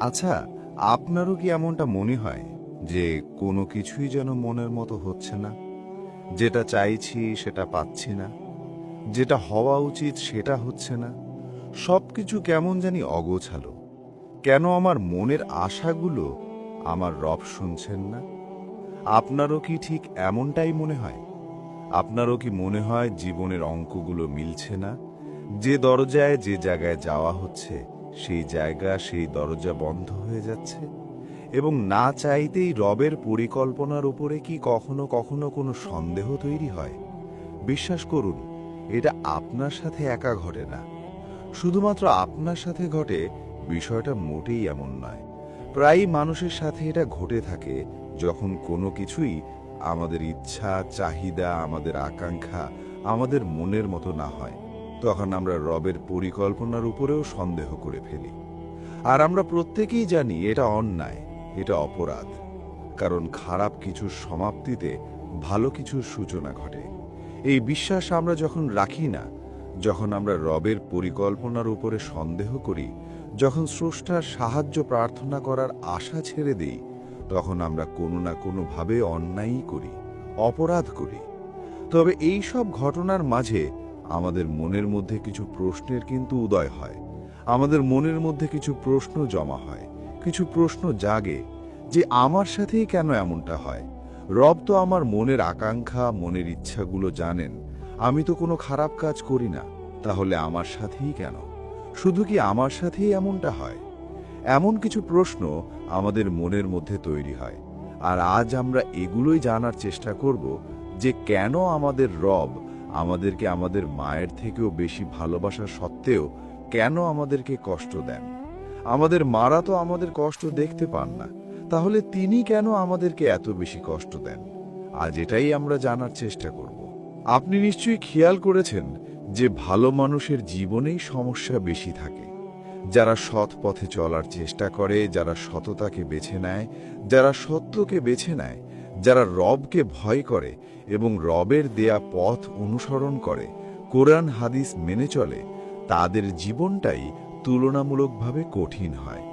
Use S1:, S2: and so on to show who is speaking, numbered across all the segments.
S1: আচ্ছা, আপনারও কি এমনটা মনে হয় যে কোনো কিছুই যেন মনের মতো হচ্ছে না? যেটা চাইছি সেটা পাচ্ছি না, যেটা হওয়া উচিত সেটা হচ্ছে না। সবকিছু কেমন জানি অগোছালো। কেন আমার মনের আশাগুলো আমার রব শুনছেন না? আপনারও কি ঠিক এমনটাই মনে হয়? আপনারও কি মনে হয় জীবনের অঙ্কগুলো মিলছে না? যে দরজায় যে জায়গায় যাওয়া হচ্ছে, সেই জায়গা সেই দরজা বন্ধ হয়ে যাচ্ছে? এবং না চাইতেই রবের পরিকল্পনার উপরে কি কখনো কখনো কোনো সন্দেহ তৈরি হয়? বিশ্বাস করুন, এটা আপনার সাথে একা ঘটে না। শুধুমাত্র আপনার সাথে ঘটে বিষয়টা মোটেই এমন নয়। প্রায়ই মানুষের সাথে এটা ঘটে থাকে যখন কোনো কিছুই আমাদের ইচ্ছা, চাহিদা, আমাদের আকাঙ্ক্ষা, আমাদের মনের মতো না হয়। তখন আমরা রবের পরিকল্পনার উপরেও সন্দেহ করে ফেলি। আর আমরা প্রত্যেকেই জানি এটা অন্যায়, এটা অপরাধ। কারণ খারাপ কিছুর সমাপ্তিতে ভালো কিছুর সূচনা ঘটে। এই বিশ্বাস আমরা যখন রাখি না, যখন আমরা রবের পরিকল্পনার উপরে সন্দেহ করি, যখন স্রষ্টার সাহায্য প্রার্থনা করার আশা ছেড়ে দিই, তখন আমরা কোনো না কোনোভাবে অন্যায়ই করি, অপরাধ করি। তবে এই সব ঘটনার মাঝে আমাদের মনের মধ্যে কিছু প্রশ্নের কিন্তু উদয় হয়। আমাদের মনের মধ্যে কিছু প্রশ্ন জমা হয়, কিছু প্রশ্ন জাগে যে আমার সাথেই কেন এমনটা হয়। রব তো আমার মনের আকাঙ্ক্ষা, মনের ইচ্ছাগুলো জানেন। আমি তো কোনো খারাপ কাজ করি না, তাহলে আমার সাথেই কেন? শুধু কি আমার সাথেই এমনটা হয়? এমন কিছু প্রশ্ন আমাদের মনের মধ্যে তৈরি হয়। আর আজ আমরা এগুলোই জানার চেষ্টা করব যে কেন আমাদের রব আমাদেরকে আমাদের মায়ের থেকেও বেশি ভালোবাসা সত্ত্বেও কেন আমাদেরকে কষ্ট দেন। আমাদের মারা তো আমাদের কষ্ট দেখতে পান না, তাহলে তিনি কেন আমাদেরকে এত বেশি কষ্ট দেন? আজ এটাই আমরা জানার চেষ্টা করব। আপনি নিশ্চয়ই খেয়াল করেছেন যে ভালো মানুষের জীবনেই সমস্যা বেশি থাকে। যারা সৎ পথে চলার চেষ্টা করে, যারা সততাকে বেছে নেয়, যারা সত্যকে বেছে নেয়, যারা রবকে ভয় করে এবং রবের দেয়া পথ অনুসরণ করে, কোরআন হাদিস মেনে চলে, তাদের জীবনটাই তুলনামূলকভাবে কঠিন হয়।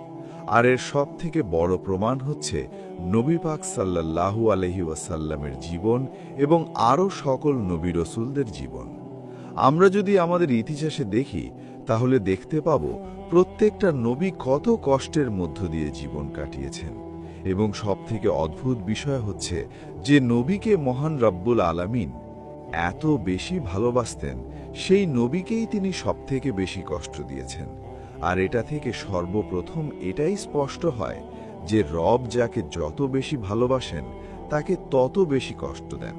S1: আর এর সব থেকে বড় প্রমাণ হচ্ছে নবী পাক সাল্লাল্লাহু আলাইহি ওয়াসাল্লামের জীবন এবং আরও সকল নবী রসুলদের জীবন। আমরা যদি আমাদের ইতিহাসে দেখি, তাহলে দেখতে পাব প্রত্যেকটা নবী কত কষ্টের মধ্য দিয়ে জীবন কাটিয়েছেন। এবং সবথেকে অদ্ভুত বিষয় হচ্ছে যে নবীকে মহান রব্বুল আলামিন এত বেশি ভালোবাসতেন, সেই নবীকেই তিনি সবথেকে বেশি কষ্ট দিয়েছেন। আর এটা থেকে সর্বপ্রথম এটাই স্পষ্ট হয় যে রব যাকে যত বেশি ভালোবাসেন তাকে তত বেশি কষ্ট দেন।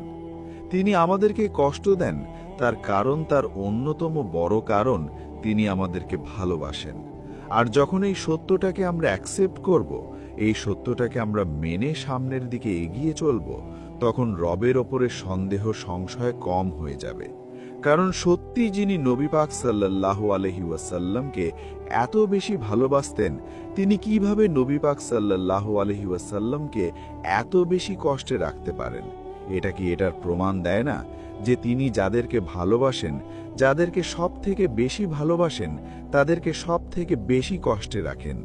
S1: তিনি আমাদেরকে কষ্ট দেন তার কারণ, তার অন্যতম বড় কারণ, তিনি আমাদেরকে ভালোবাসেন। আর যখন এই সত্যটাকে আমরা অ্যাকসেপ্ট করব, এই সত্যটাকে আমরা মেনে সামনের দিকে এগিয়ে চলব, তখন রবের ওপরে সন্দেহ সংশয় কম হয়ে যাবে। কারণ সত্যি যিনি নবী পাক সাল্লাল্লাহু আলাইহি ওয়াসাল্লামকে এত বেশি ভালোবাসতেন, তিনি কিভাবে নবী পাক সাল্লাল্লাহু আলাইহি ওয়াসাল্লামকে এত বেশি কষ্টে রাখতে পারেন? এটা কি এটার প্রমাণ দেয় না যে তিনি যাদেরকে ভালোবাসেন, যাদেরকে সব থেকে বেশি ভালোবাসেন, তাদেরকে সব থেকে বেশি কষ্টে রাখেন,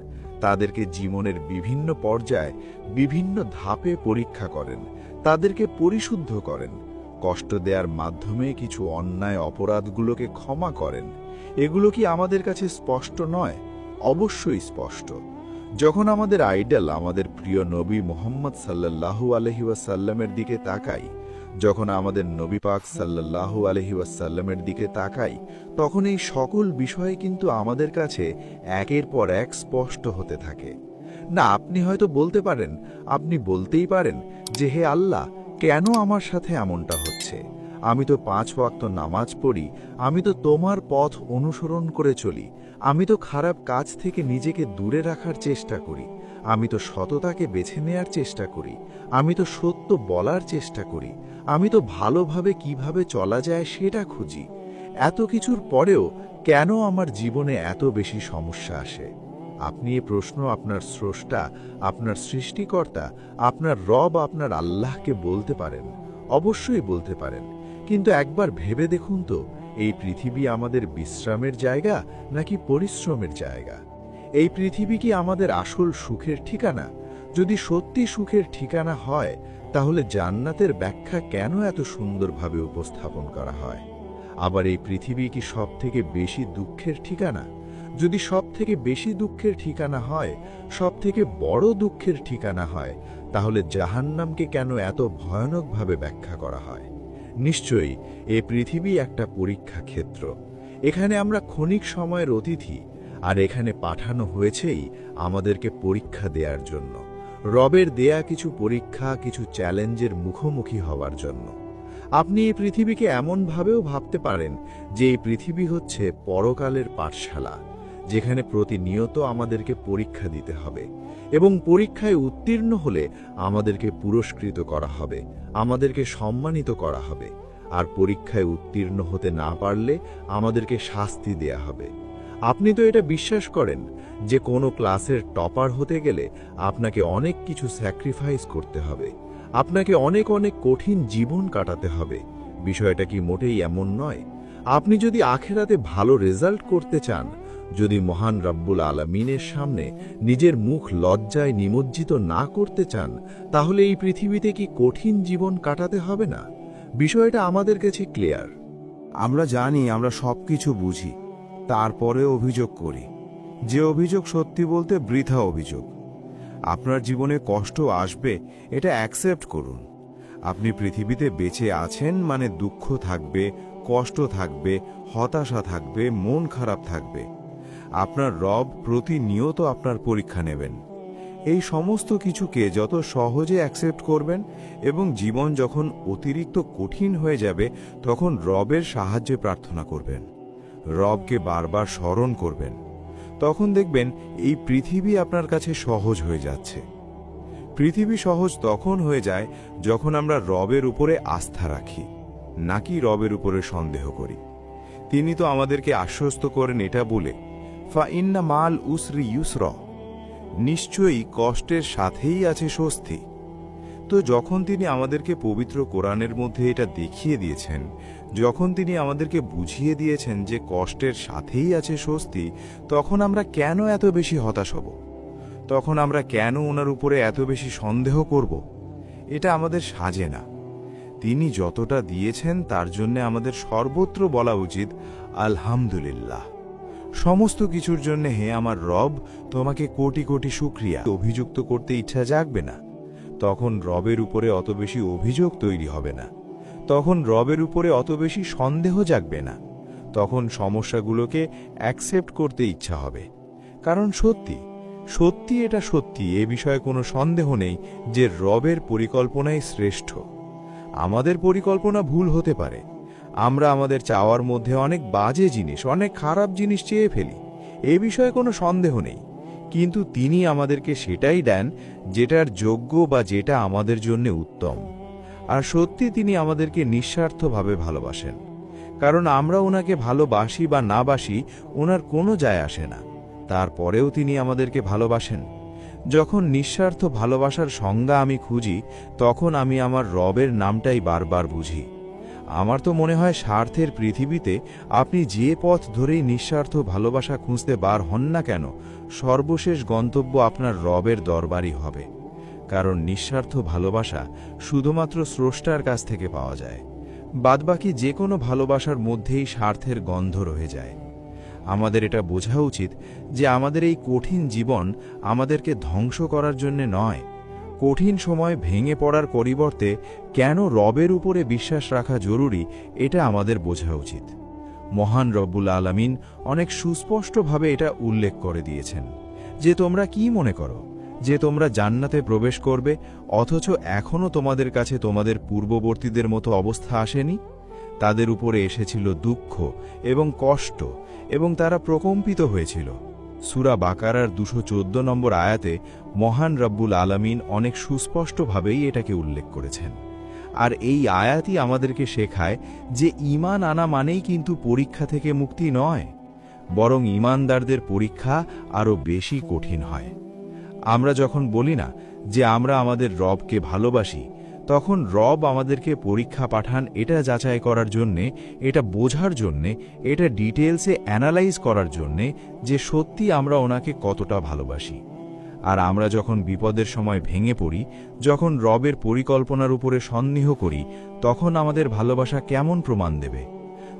S1: তাদেরকে জীবনের বিভিন্ন পর্যায়ে বিভিন্ন ধাপে পরীক্ষা করেন, তাদেরকে পরিশুদ্ধ করেন, কষ্ট দেওয়ার মাধ্যমে কিছু অন্যায় অপরাধগুলোকে ক্ষমা করেন? এগুলো কি আমাদের কাছে স্পষ্ট নয়? অবশ্যই স্পষ্ট। যখন আমাদের আইডল, আমাদের প্রিয় নবী মুহাম্মদ সাল্লাল্লাহু আলাইহি ওয়াসাল্লামের দিকে তাকাই, যখন আমাদের নবী পাক সাল্লাল্লাহু আলাইহি ওয়াসাল্লামের দিকে তাকাই, তখন এই সকল বিষয় কিন্তু আমাদের কাছে একের পর এক স্পষ্ট হতে থাকে। না, আপনি হয়তো বলতে পারেন, আপনি বলতেই পারেন যে হে আল্লাহ, কেন আমার সাথে এমনটা হচ্ছে? আমি তো 5 ওয়াক্ত নামাজ পড়ি, আমি তো তোমার পথ অনুসরণ করে চলি, আমি তো খারাপ কাজ থেকে নিজেকে দূরে রাখার চেষ্টা করি, আমি তো সততাকে বেছে নেয়ার চেষ্টা করি, আমি তো সত্য বলার চেষ্টা করি, আমি তো ভালোভাবে কিভাবে চলা যায় সেটা খুঁজি। এত কিছুর পরেও কেন আমার জীবনে এত বেশি সমস্যা আসে? আপনি এ প্রশ্ন আপনার স্রষ্টা, আপনার সৃষ্টিকর্তা, আপনার রব, আপনার আল্লাহকে বলতে পারেন, অবশ্যই বলতে পারেন। কিন্তু একবার ভেবে দেখুন তো, এই পৃথিবী আমাদের বিশ্রামের জায়গা নাকি পরিশ্রমের জায়গা?
S2: এই পৃথিবী কি আমাদের আসল সুখের ঠিকানা? যদি সত্যি সুখের ঠিকানা হয়, তাহলে জান্নাতের ব্যাখ্যা কেন এত সুন্দরভাবে উপস্থাপন করা হয়? আবার এই পৃথিবী কি সবথেকে বেশি দুঃখের ঠিকানা? যদি সবথেকে বেশি দুঃখের ঠিকানা হয়, সবথেকে বড় দুঃখের ঠিকানা হয়, তাহলে জাহান্নামকে কেন এত ভয়ানকভাবে ব্যাখ্যা করা হয়? নিশ্চয়ই এই পৃথিবী একটা পরীক্ষা ক্ষেত্র। এখানে আমরা ক্ষণিক সময়ের অতিথি, আর এখানে পাঠানো হয়েছেই আমাদেরকে পরীক্ষা দেওয়ার জন্য, রবের দেয়া কিছু পরীক্ষা, কিছু চ্যালেঞ্জের মুখোমুখি হওয়ার জন্য। আপনি এই পৃথিবীকে এমনভাবেও ভাবতে পারেন যে এই পৃথিবী হচ্ছে পরকালের পাঠশালা, যেখানে প্রতিনিয়ত আমাদেরকে পরীক্ষা দিতে হবে, এবং পরীক্ষায় উত্তীর্ণ হলে আমাদেরকে পুরস্কৃত করা হবে, আমাদেরকে সম্মানিত করা হবে, আর পরীক্ষায় উত্তীর্ণ হতে না পারলে আমাদেরকে শাস্তি দেয়া হবে। আপনি তো এটা বিশ্বাস করেন যে কোনো ক্লাসের টপার হতে গেলে আপনাকে অনেক কিছু স্যাক্রিফাইস করতে হবে, আপনাকে অনেক অনেক কঠিন জীবন কাটাতে হবে। বিষয়টা কি মোটেই এমন নয়? আপনি যদি আখেরাতে ভালো রেজাল্ট করতে চান, যদি মহান রব্বুল আলামিনের সামনে নিজের মুখ লজ্জায় নিমজ্জিত না করতে চান, তাহলে এই পৃথিবীতে কি কঠিন জীবন কাটাতে হবে না? বিষয়টা আমাদের কাছে ক্লিয়ার।
S1: আমরা জানি, আমরা সবকিছু বুঝি, তারপরে অভিযোগ করি। যে অভিযোগ সত্যি বলতে বৃথা অভিযোগ। আপনার জীবনে কষ্ট আসবে, এটা অ্যাকসেপ্ট করুন। আপনি পৃথিবীতে বেঁচে আছেন মানে দুঃখ থাকবে, কষ্ট থাকবে, হতাশা থাকবে, মন খারাপ থাকবে। আপনার রব প্রতিনিয়ত আপনার পরীক্ষা নেবেন। এই সমস্ত কিছুকে যত সহজে অ্যাকসেপ্ট করবেন এবং জীবন যখন অতিরিক্ত কঠিন হয়ে যাবে, তখন রবের সাহায্যে প্রার্থনা করবেন, রবকে বারবার স্মরণ করবেন। তখন দেখবেন এই পৃথিবী আপনার কাছে সহজ হয়ে যাচ্ছে। পৃথিবী সহজ তখন হয়ে যায় যখন আমরা রবের উপরে আস্থা রাখি, নাকি রবের উপরে সন্দেহ করি। তিনি তো আমাদেরকে আশ্বস্ত করেন এটা বলে, ফা ইন্না মাল উসরি ইউসরা, নিশ্চয়ই কষ্টের সাথেই আছে স্বস্তি। তো যখন তিনি আমাদেরকে পবিত্র কোরআনের মধ্যে এটা দেখিয়ে দিয়েছেন, যখন তিনি আমাদেরকে বুঝিয়ে দিয়েছেন যে কষ্টের সাথেই আছে স্বস্তি, তখন আমরা কেন এত বেশি হতাশ হব? তখন আমরা কেন ওনার উপরে এত বেশি সন্দেহ করব? এটা আমাদের সাজে না। তিনি যতটা দিয়েছেন তার জন্য আমাদের সর্বত্র বলা উচিত আলহামদুলিল্লাহ। সমস্ত কিছুর জন্য হে আমার রব, তোমাকে কোটি কোটি শুকরিয়া। অভিযুক্ত করতে ইচ্ছা জাগবে না, তখন রবের উপরে অত বেশি অভিযোগ তৈরি হবে না, তখন রবের উপরে অত বেশি সন্দেহ জাগবে না, তখন সমস্যাগুলোকে অ্যাকসেপ্ট করতে ইচ্ছা হবে। কারণ সত্যি সত্যি এটা সত্যি, এ বিষয়ে কোনো সন্দেহ নেই যে রবের পরিকল্পনাই শ্রেষ্ঠ। আমাদের পরিকল্পনা ভুল হতে পারে, আমরা আমাদের চাওয়ার মধ্যে অনেক বাজে জিনিস, অনেক খারাপ জিনিস চেয়ে ফেলি, এ বিষয়ে কোনো সন্দেহ নেই। কিন্তু তিনি আমাদেরকে সেটাই দেন যেটার যোগ্য বা যেটা আমাদের জন্য উত্তম। আর সত্যি তিনি আমাদেরকে নিঃস্বার্থভাবে ভালোবাসেন, কারণ আমরা ওনাকে ভালোবাসি বা না বাসি ওনার কোনো যায় আসে না, তারপরেও তিনি আমাদেরকে ভালোবাসেন। যখন নিঃস্বার্থ ভালোবাসার সংজ্ঞা আমি খুঁজি, তখন আমি আমার রবের নামটাই বারবার বুঝি। আমার তো মনে হয় স্বার্থের পৃথিবীতে আপনি যে পথ ধরেই নিঃস্বার্থ ভালোবাসা খুঁজতে বার হন না কেন, সর্বশেষ গন্তব্য আপনার রবের দরবারই হবে। কারণ নিঃস্বার্থ ভালোবাসা শুধুমাত্র স্রষ্টার কাছ থেকে পাওয়া যায়, বাদবাকি যে কোনো ভালোবাসার মধ্যেই স্বার্থের গন্ধ রয়ে যায়। আমাদের এটা বোঝা উচিত যে আমাদের এই কঠিন জীবন আমাদেরকে ধ্বংস করার জন্য নয়। কঠিন সময় ভেঙে পড়ার পরিবর্তে কেন রবের উপরে বিশ্বাস রাখা জরুরি, এটা আমাদের বোঝা উচিত। মহান রব্বুল আলামিন অনেক সুস্পষ্টভাবে এটা উল্লেখ করে দিয়েছেন যে তোমরা কি মনে করো যে তোমরা জান্নাতে প্রবেশ করবে, অথচ এখনও তোমাদের কাছে তোমাদের পূর্ববর্তীদের মতো অবস্থা আসেনি? তাদের উপরে এসেছিল দুঃখ এবং কষ্ট, এবং তারা প্রকম্পিত হয়েছিল। সূরা বাকারার 214 নম্বর আয়াতে মহান রব্বুল আলামিন অনেক সুস্পষ্টভাবেই এটাকে উল্লেখ করেছেন। আর এই আয়াতই আমাদেরকে শেখায় যে ঈমান আনা মানেই কিন্তু পরীক্ষা থেকে মুক্তি নয়, বরং ঈমানদারদের পরীক্ষা আরও বেশি কঠিন হয়। আমরা যখন বলি না যে আমরা আমাদের রবকে ভালোবাসি,
S2: তখন রব আমাদেরকে পরীক্ষা পাঠান এটা যাচাই করার জন্যে, এটা বোঝার জন্যে, এটা ডিটেলসে অ্যানালাইজ করার জন্যে যে সত্যি আমরা ওনাকে কতটা ভালোবাসি। আর আমরা যখন বিপদের সময় ভেঙে পড়ি, যখন রবের পরিকল্পনার উপরে সন্দেহ করি, তখন আমাদের ভালোবাসা কেমন প্রমাণ দেবে?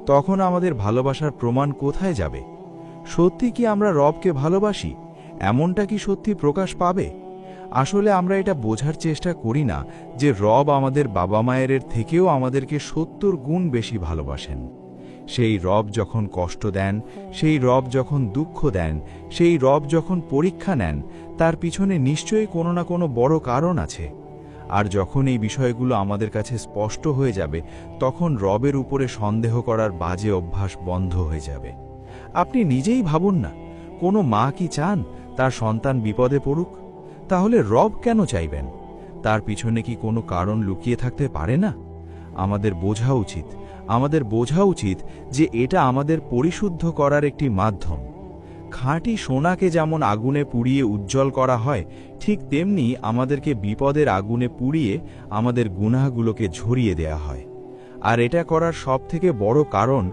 S2: তখন আমাদের ভালোবাসার প্রমাণ কোথায় যাবে? সত্যি কি আমরা রবকে ভালোবাসি? এমনটা কি সত্যি প্রকাশ পাবে? আসলে আমরা এটা বোঝার চেষ্টা করি না যে রব আমাদের বাবা মায়ের থেকেও আমাদেরকে ৭০ গুণ বেশি ভালোবাসেন। সেই রব যখন কষ্ট দেন, সেই রব যখন দুঃখ দেন, সেই রব যখন পরীক্ষা নেন, তার পিছনে নিশ্চয়ই কোনো না কোনো বড় কারণ আছে। আর যখন এই বিষয়গুলো আমাদের কাছে স্পষ্ট হয়ে যাবে, তখন রবের উপরে সন্দেহ করার বাজে অভ্যাস বন্ধ হয়ে যাবে। আপনি নিজেই ভাবুন না, কোনো মা কি চান তার সন্তান বিপদে পড়ুক? তাহলে রব কেন চাইবেন? তার পিছনে কি কোনো কারণ লুকিয়ে থাকতে পারে না? আমাদের বোঝা উচিত যে এটা আমাদের পরিশুদ্ধ করার একটি মাধ্যম। খাঁটি সোনাকে যেমন আগুনে পুড়িয়ে উজ্জ্বল করা হয়, ঠিক তেমনি আমাদেরকে বিপদের আগুনে পুড়িয়ে আমাদের গুনাহগুলোকে ঝরিয়ে দেয়া হয়। আর এটা করার সবথেকে বড় কারণ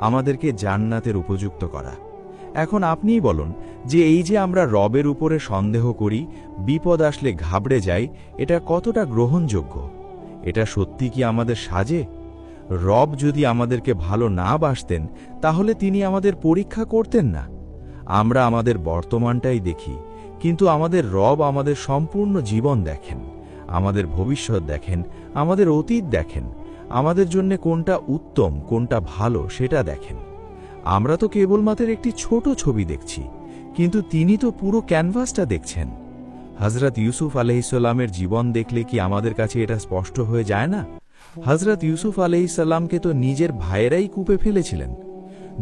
S2: আমাদেরকে জান্নাতের উপযুক্ত করা। এখন আপনিই বলুন যে এই যে আমরা রবের উপরে সন্দেহ করি, বিপদ আসলে ঘাবড়ে যাই, এটা কতটা গ্রহণযোগ্য? এটা সত্যি কি আমাদের সাজে? রব যদি আমাদেরকে ভালো না বাসতেন, তাহলে তিনি আমাদের পরীক্ষা করতেন না। আমরা আমাদের বর্তমানটাই দেখি, কিন্তু আমাদের রব আমাদের সম্পূর্ণ জীবন দেখেন, আমাদের ভবিষ্যৎ দেখেন, আমাদের অতীত দেখেন, আমাদের জন্য কোনটা উত্তম কোনটা ভালো সেটা দেখেন। আমরা তো কেবলমাত্র একটি ছোট ছবি দেখছি, কিন্তু তিনি তো পুরো ক্যানভাসটা দেখছেন। হযরত ইউসুফ আলাইহিসসালামের জীবন দেখলে কি আমাদের কাছে এটা স্পষ্ট হয়ে যায় না? হযরত ইউসুফ আলাইহিসসালামকে তো নিজের ভাইয়েরাই কূপে ফেলেছিলেন।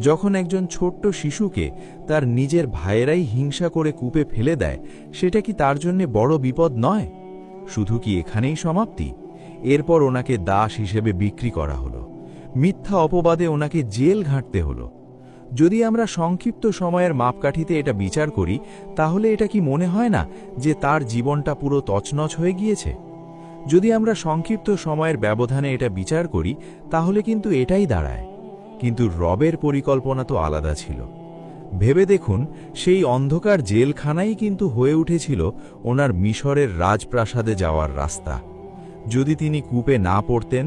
S2: যখন একজন ছোট্ট শিশুকে তার নিজের ভাইয়েরাই হিংসা করে কূপে ফেলে দেয়, সেটা কি তার জন্য বড় বিপদ নয়? শুধু কি এখানেই সমাপ্তি? এরপর ওনাকে দাস হিসেবে বিক্রি করা হলো, মিথ্যা অপবাদে ওনাকে জেল ঘাঁটতে হলো। যদি আমরা সংক্ষিপ্ত সময়ের মাপকাঠিতে এটা বিচার করি, তাহলে এটা কি মনে হয় না যে তার জীবনটা পুরো তছনছ হয়ে গিয়েছে? যদি আমরা সংক্ষিপ্ত সময়ের ব্যবধানে এটা বিচার করি, তাহলে কিন্তু এটাই দাঁড়ায়। কিন্তু রবের পরিকল্পনা তো আলাদা ছিল। ভেবে দেখুন, সেই অন্ধকার জেলখানাই কিন্তু হয়ে উঠেছিল ওনার মিশরের রাজপ্রাসাদে যাওয়ার রাস্তা। যদি তিনি কূপে না পড়তেন,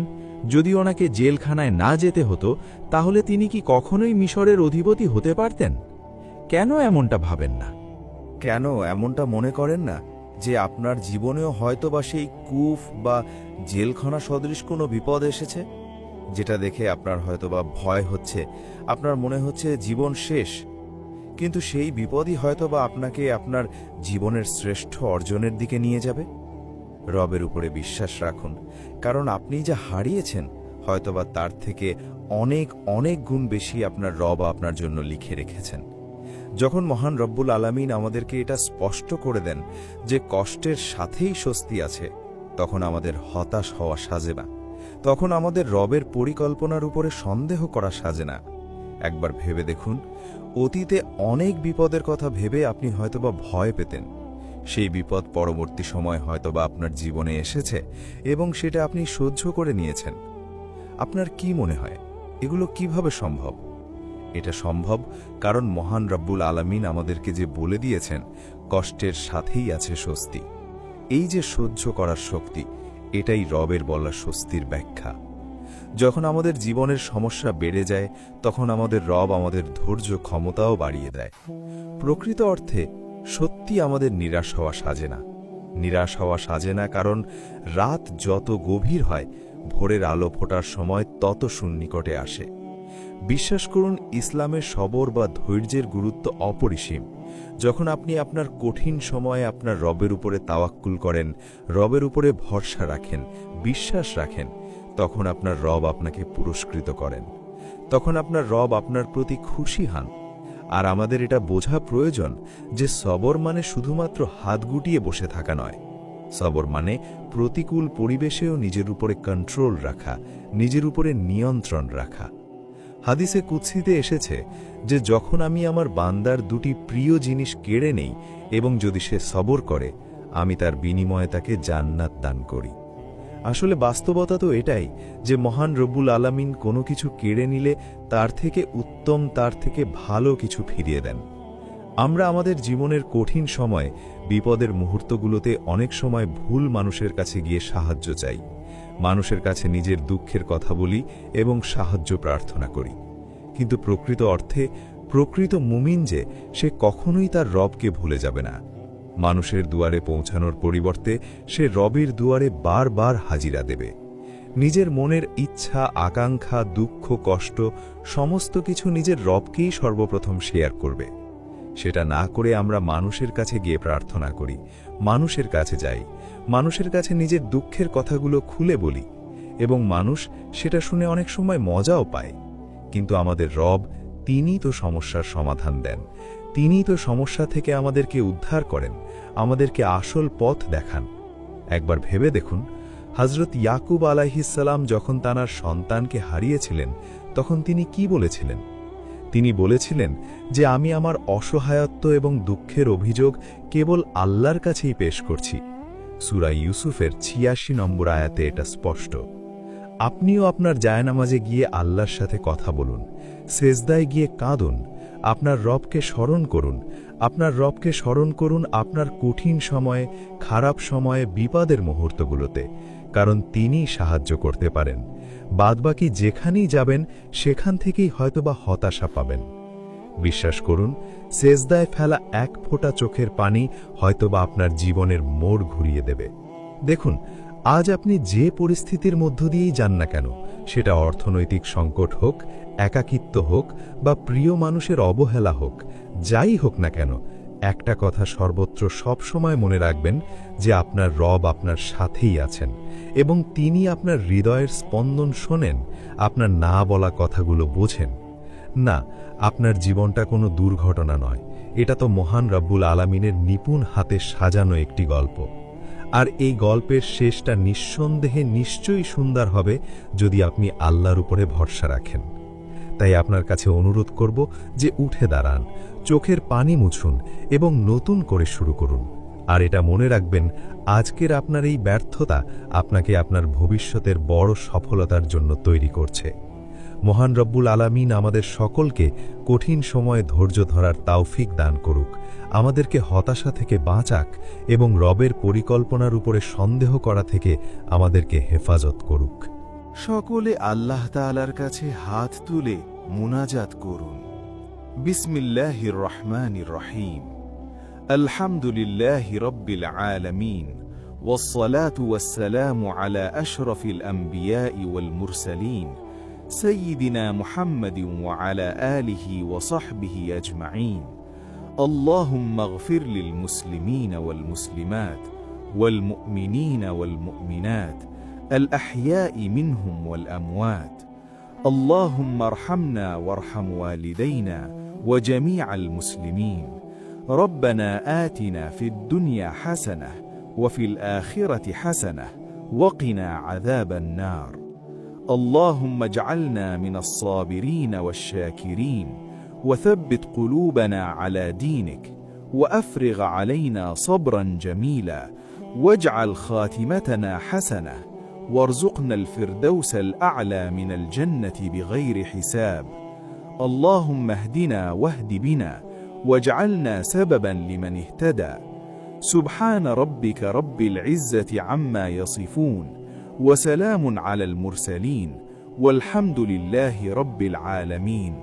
S2: যদি ওনাকে জেলখানায় না যেতে হতো, তাহলে তিনি কি কখনোই মিশরের অধিপতি হতে পারতেন? কেন এমনটা ভাবেন না?
S1: কেন এমনটা মনে করেন না যে আপনার জীবনেও হয়তোবা সেই কূপ বা জেলখানা সদৃশ কোনো বিপদ এসেছে, যেটা দেখে আপনার হয়তোবা ভয় হচ্ছে, আপনার মনে হচ্ছে জীবন শেষ, কিন্তু সেই বিপদই হয়তোবা আপনাকে আপনার জীবনের শ্রেষ্ঠ অর্জনের দিকে নিয়ে যাবে? রবের উপরে বিশ্বাস রাখুন, কারণ আপনি যা হারিয়েছেন হয়তোবা তার থেকে অনেক অনেক গুণ বেশি আপনার রব আপনার জন্য লিখে রেখেছেন। যখন মহান রব্বুল আলামিন আমাদেরকে এটা স্পষ্ট করে দেন যে কষ্টের সাথেই স্বস্তি আছে, তখন আমাদের হতাশ হওয়া সাজে না, তখন আমাদের রবের পরিকল্পনার উপরে সন্দেহ করা সাজে না। একবার ভেবে দেখুন, অতীতে অনেক বিপদের কথা ভেবে আপনি হয়তোবা ভয় পেতেন। সেই বিপদ পরবর্তী সময় হয়তোবা আপনার জীবনে এসেছে এবং সেটা আপনি সহ্য করে নিয়েছেন। আপনার কি মনে হয় এগুলো কিভাবে সম্ভব? এটা সম্ভব কারণ মহান রব্বুল আলামিন আমাদেরকে যে বলে দিয়েছেন কষ্টের সাথেই আছে স্বস্তি। এই যে সহ্য করার শক্তি, এটাই রবের বলা স্বস্তির ব্যাখ্যা। যখন আমাদের জীবনের সমস্যা বেড়ে যায়, তখন আমাদের রব আমাদের ধৈর্য ক্ষমতাও বাড়িয়ে দেয়। প্রকৃত অর্থে সত্যি আমাদের নিরাশ হওয়া সাজে না, কারণ রাত যত গভীর হয়, ভোরের আলো ফোটার সময় তত সন্নিকটে আসে। বিশ্বাস করুন, ইসলামের সবর বা ধৈর্যের গুরুত্ব অপরিসীম। যখন আপনি আপনার কঠিন সময়ে আপনার রবের উপরে তাওয়াক্কুল করেন, রবের উপরে ভরসা রাখেন, বিশ্বাস রাখেন, তখন আপনার রব আপনাকে পুরস্কৃত করেন, তখন আপনার রব আপনার প্রতি খুশি হন। আর আমাদের এটা বোঝা প্রয়োজন যে সবর মানে শুধুমাত্র হাত গুটিয়ে বসে থাকা নয়। সবর মানে প্রতিকূল পরিবেশেও নিজের উপরে কন্ট্রোল রাখা, নিজের উপরে নিয়ন্ত্রণ রাখা। হাদিসে কুদসিতে এসেছে যে যখন আমি আমার বান্দার দুটি প্রিয় জিনিস কেড়ে নেই এবং যদি সে সবর করে, আমি তার বিনিময়ে তাকে জান্নাত দান করি।
S2: আসলে বাস্তবতা তো এটাই যে মহান রব্বুল আলামিন কোনো কিছু কেড়ে নিলে তার থেকে উত্তম, তার থেকে ভালো কিছু ফিরিয়ে দেন। আমরা আমাদের জীবনের কঠিন সময়, বিপদের মুহূর্তগুলোতে অনেক সময় ভুল মানুষের কাছে গিয়ে সাহায্য চাই, মানুষের কাছে নিজের দুঃখের কথা বলি এবং সাহায্য প্রার্থনা করি। কিন্তু প্রকৃত অর্থে প্রকৃত মুমিন যে, সে কখনোই তার রবকে ভুলে যাবে না। মানুষের দুয়ারে পৌঁছানোর পরিবর্তে সে রবের দুয়ারে বারবার হাজিরা দেবে। নিজের মনের ইচ্ছা, আকাঙ্ক্ষা, দুঃখ, কষ্ট সমস্ত কিছু নিজের রবকেই সর্বপ্রথম শেয়ার করবে। সেটা না করে আমরা মানুষের কাছে গিয়ে প্রার্থনা করি, মানুষের কাছে যাই, মানুষের কাছে নিজের দুঃখের কথাগুলো খুলে বলি, এবং মানুষ সেটা শুনে অনেক সময় মজাও পায়। কিন্তু আমাদের রব, তিনি তো সমস্যার সমাধান দেন, তিনি তো সমস্যা থেকে আমাদেরকে উদ্ধার করেন, আমাদেরকে আসল পথ দেখান। একবার ভেবে দেখুন, হযরত ইয়াকুব আলাইহিসসালাম যখন তাঁর সন্তানকে হারিয়েছিলেন, তখন তিনি কি বলেছিলেন? তিনি বলেছিলেন যে আমি আমার অসহায়ত্ব এবং দুঃখের অভিযোগ কেবল আল্লাহর কাছেই পেশ করছি। সূরা ইউসুফের ৮৬ নম্বর আয়াতে এটা স্পষ্ট। আপনিও আপনার জায়নামাজে গিয়ে আল্লাহর সাথে কথা বলুন, সেজদায় গিয়ে কাঁদুন, আপনার রবকে স্মরণ করুন, আপনার রবকে স্মরণ করুন আপনার কঠিন সময়ে, খারাপ সময়ে, বিপদের মুহূর্তগুলোতে, কারণ তিনিই সাহায্য করতে পারেন। বাদবাকি যেখানেই যাবেন সেখান থেকেই হয়তোবা হতাশা পাবেন। বিশ্বাস করুন, সেজদায় ফেলা এক ফোঁটা চোখের পানি হয়তোবা আপনার জীবনের মোড় ঘুরিয়ে দেবে। দেখুন, আজ আপনি যে পরিস্থিতির মধ্য দিয়েই যান না কেন, সেটা অর্থনৈতিক সংকট হোক, একাকিত্ব হোক বা প্রিয় মানুষের অবহেলা হোক, যাই হোক না কেন, একটা কথা সর্বত্র সবসময় মনে রাখবেন যে আপনার রব আপনার সাথেই আছেন এবং তিনি আপনার হৃদয়ের স্পন্দন শোনেন, আপনার না বলা কথাগুলো বোঝেন। না, আপনার জীবনটা কোনো দুর্ঘটনা নয়, এটা তো মহান রব্বুল আলামিনের নিপুণ হাতে সাজানো একটি গল্প। আর এই গল্পের শেষটা নিঃসন্দেহে নিশ্চয়ই সুন্দর হবে যদি আপনি আল্লাহর উপরে ভরসা রাখেন। তাই আপনার কাছে অনুরোধ করব যে উঠে দাঁড়ান, চোখের পানি মুছুন এবং নতুন করে শুরু করুন। আর এটা মনে রাখবেন, আজকের আপনার এই ব্যর্থতা আপনাকে আপনার ভবিষ্যতের বড় সফলতার জন্য তৈরি করছে। মহান রব্বুল আলামিন আমাদের সকলকে কঠিন সময়ে ধৈর্য ধরার তৌফিক দান করুক, আমাদেরকে হতাশা থেকে বাঁচাক এবং রবের পরিকল্পনার উপরে সন্দেহ করা থেকে আমাদেরকে হেফাজত করুক।
S1: সকলে আল্লাহ তাআলার কাছে হাত তুলে মুনাজাত করুন। বিসমিল্লাহির রহমানির রহিম। আলহামদুলিল্লাহি রাব্বিল আলামিন ওয়াসসালাতু ওয়াসসালামু আলা আশরাফিল আমবিয়াই ওয়াল মুরসালিন সাইয়্যিদিনা মুহাম্মাদিন ওয়া আলা আলিহি ওয়া সাহবিহি আজমাইন। আল্লাহুম্মা ইগফির লিল মুসলিমিনা ওয়াল মুসলিমাত ওয়াল মুমিনিনা ওয়াল মুমিনাত الأحياء منهم والأموات. اللهم ارحمنا وارحم والدينا وجميع المسلمين. ربنا آتنا في الدنيا حسنة وفي الآخرة حسنة وقنا عذاب النار. اللهم اجعلنا من الصابرين والشاكرين وثبت قلوبنا على دينك وأفرغ علينا صبرا جميلا واجعل خاتمتنا حسنة وارزقنا الفردوس الأعلى من الجنة بغير حساب. اللهم اهدنا واهد بنا واجعلنا سببا لمن اهتدى. سبحان ربك رب العزة عما يصفون وسلام على المرسلين والحمد لله رب العالمين.